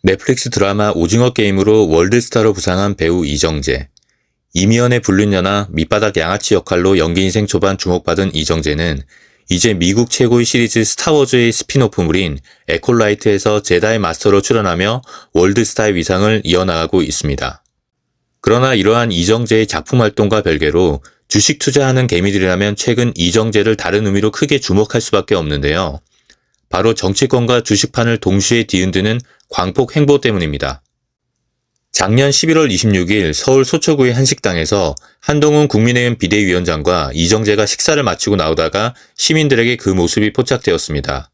넷플릭스 드라마 오징어 게임으로 월드스타로 부상한 배우 이정재. 이미연의 불륜녀나 밑바닥 양아치 역할로 연기 인생 초반 주목받은 이정재는 이제 미국 최고의 시리즈 스타워즈의 스핀오프물인 에콜라이트에서 제다이 마스터로 출연하며 월드스타의 위상을 이어나가고 있습니다. 그러나 이러한 이정재의 작품 활동과 별개로 주식 투자하는 개미들이라면 최근 이정재를 다른 의미로 크게 주목할 수밖에 없는데요. 바로 정치권과 주식판을 동시에 뒤흔드는 광폭 행보 때문입니다. 작년 11월 26일 서울 소초구의 한 식당에서 한동훈 국민의힘 비대위원장과 이정재가 식사를 마치고 나오다가 시민들에게 그 모습이 포착되었습니다.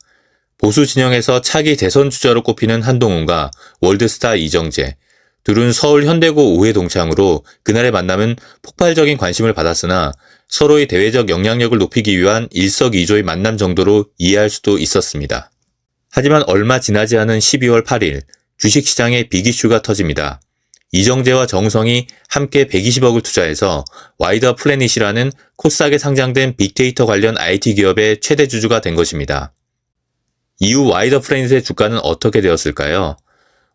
보수 진영에서 차기 대선 주자로 꼽히는 한동훈과 월드스타 이정재, 둘은 서울 현대고 5회 동창으로 그날의 만남은 폭발적인 관심을 받았으나 서로의 대외적 영향력을 높이기 위한 일석이조의 만남 정도로 이해할 수도 있었습니다. 하지만 얼마 지나지 않은 12월 8일 주식시장에 빅이슈가 터집니다. 이정재와 정우성이 함께 120억을 투자해서 와이더 플래닛이라는 코스닥에 상장된 빅데이터 관련 IT 기업의 최대 주주가 된 것입니다. 이후 와이더 플래닛의 주가는 어떻게 되었을까요?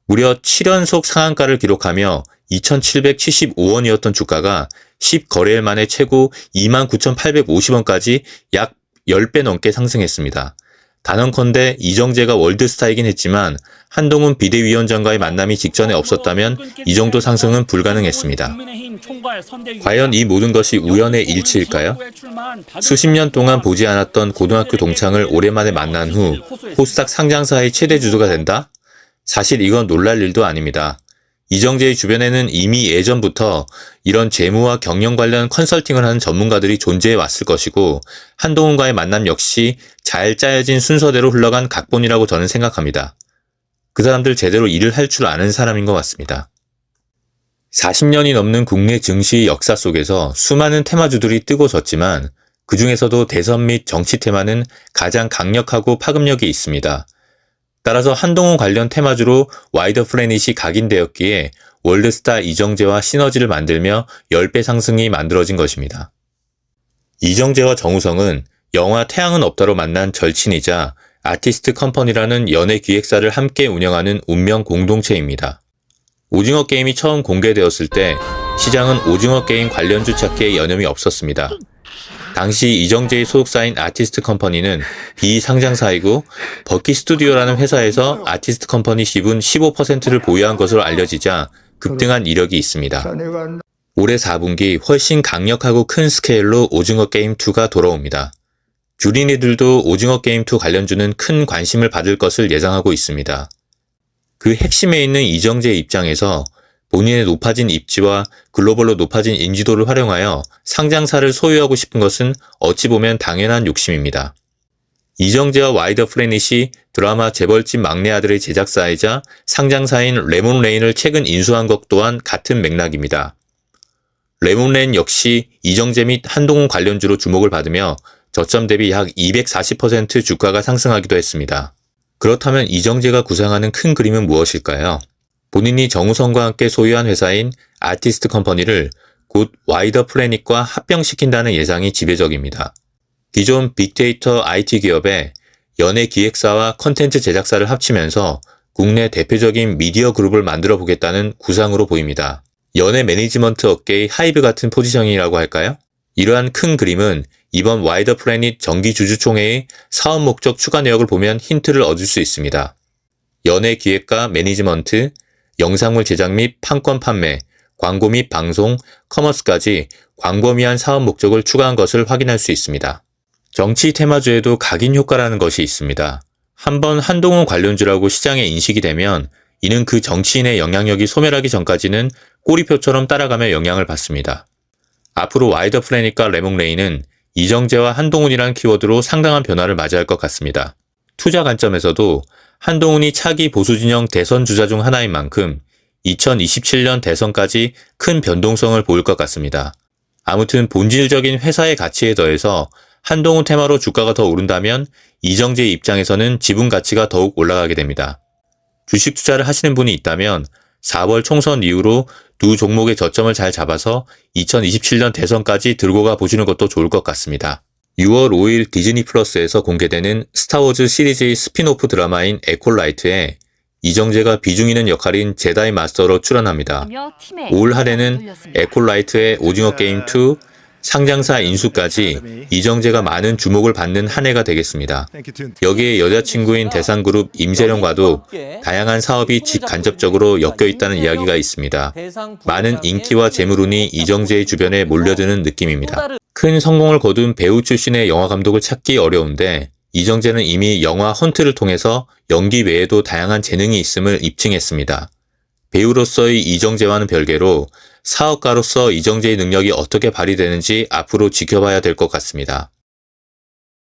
무려 7연속 상한가를 기록하며 2,775원이었던 주가가 10거래일 만에 최고 29,850원까지 약 10배 넘게 상승했습니다. 단언컨대 이정재가 월드스타이긴 했지만 한동훈 비대위원장과의 만남이 직전에 없었다면 이 정도 상승은 불가능했습니다. 과연 이 모든 것이 우연의 일치일까요? 수십 년 동안 보지 않았던 고등학교 동창을 오랜만에 만난 후 코스닥 상장사의 최대 주주가 된다? 사실 이건 놀랄 일도 아닙니다. 이정재의 주변에는 이미 예전부터 이런 재무와 경영 관련 컨설팅을 하는 전문가들이 존재해 왔을 것이고 한동훈과의 만남 역시 잘 짜여진 순서대로 흘러간 각본이라고 저는 생각합니다. 그 사람들 제대로 일을 할 줄 아는 사람인 것 같습니다. 40년이 넘는 국내 증시 역사 속에서 수많은 테마주들이 뜨고 졌지만 그 중에서도 대선 및 정치 테마는 가장 강력하고 파급력이 있습니다. 따라서 한동훈 관련 테마주로 와이더 플래닛이 각인되었기에 월드스타 이정재와 시너지를 만들며 10배 상승이 만들어진 것입니다. 이정재와 정우성은 영화 태양은 없다로 만난 절친이자 아티스트 컴퍼니라는 연예 기획사를 함께 운영하는 운명 공동체입니다. 오징어 게임이 처음 공개되었을 때 시장은 오징어 게임 관련주 찾기에 여념이 없었습니다. 당시 이정재의 소속사인 아티스트 컴퍼니는 비상장사이고 버키 스튜디오라는 회사에서 아티스트 컴퍼니 지분 15%를 보유한 것으로 알려지자 급등한 이력이 있습니다. 올해 4분기 훨씬 강력하고 큰 스케일로 오징어 게임 2가 돌아옵니다. 주린이들도 오징어 게임 2 관련주는 큰 관심을 받을 것을 예상하고 있습니다. 그 핵심에 있는 이정재의 입장에서 본인의 높아진 입지와 글로벌로 높아진 인지도를 활용하여 상장사를 소유하고 싶은 것은 어찌 보면 당연한 욕심입니다. 이정재와 와이더 플래닛이 드라마 재벌집 막내 아들의 제작사이자 상장사인 레몬레인을 최근 인수한 것 또한 같은 맥락입니다. 레몬레인 역시 이정재 및 한동훈 관련주로 주목을 받으며 저점 대비 약 240% 주가가 상승하기도 했습니다. 그렇다면 이정재가 구상하는 큰 그림은 무엇일까요? 본인이 정우성과 함께 소유한 회사인 아티스트 컴퍼니를 곧 와이더 플래닛과 합병시킨다는 예상이 지배적입니다. 기존 빅데이터 IT 기업에 연예 기획사와 컨텐츠 제작사를 합치면서 국내 대표적인 미디어 그룹을 만들어 보겠다는 구상으로 보입니다. 연예 매니지먼트 업계의 하이브 같은 포지션이라고 할까요? 이러한 큰 그림은 이번 와이더 플래닛 정기주주총회의 사업 목적 추가 내역을 보면 힌트를 얻을 수 있습니다. 연예 기획과 매니지먼트, 영상물 제작 및 판권 판매, 광고 및 방송, 커머스까지 광범위한 사업 목적을 추가한 것을 확인할 수 있습니다. 정치 테마주에도 각인 효과라는 것이 있습니다. 한번 한동훈 관련주라고 시장에 인식이 되면 이는 그 정치인의 영향력이 소멸하기 전까지는 꼬리표처럼 따라가며 영향을 받습니다. 앞으로 와이더 플래닛과 레몬레인은 이정재와 한동훈이라는 키워드로 상당한 변화를 맞이할 것 같습니다. 투자 관점에서도 한동훈이 차기 보수진영 대선 주자 중 하나인 만큼 2027년 대선까지 큰 변동성을 보일 것 같습니다. 아무튼 본질적인 회사의 가치에 더해서 한동훈 테마로 주가가 더 오른다면 이정재의 입장에서는 지분 가치가 더욱 올라가게 됩니다. 주식 투자를 하시는 분이 있다면 4월 총선 이후로 두 종목의 저점을 잘 잡아서 2027년 대선까지 들고 가 보시는 것도 좋을 것 같습니다. 6월 5일 디즈니 플러스에서 공개되는 스타워즈 시리즈의 스핀오프 드라마인 에콜라이트에 이정재가 비중 있는 역할인 제다이 마스터로 출연합니다. 올 한해는 에콜라이트의 오징어 게임 2, 상장사 인수까지 이정재가 많은 주목을 받는 한 해가 되겠습니다. 여기에 여자친구인 대상그룹 임세령과도 다양한 사업이 직간접적으로 엮여 있다는 이야기가 있습니다. 많은 인기와 재물운이 이정재의 주변에 몰려드는 느낌입니다. 큰 성공을 거둔 배우 출신의 영화 감독을 찾기 어려운데 이정재는 이미 영화 헌트를 통해서 연기 외에도 다양한 재능이 있음을 입증했습니다. 배우로서의 이정재와는 별개로 사업가로서 이정재의 능력이 어떻게 발휘되는지 앞으로 지켜봐야 될 것 같습니다.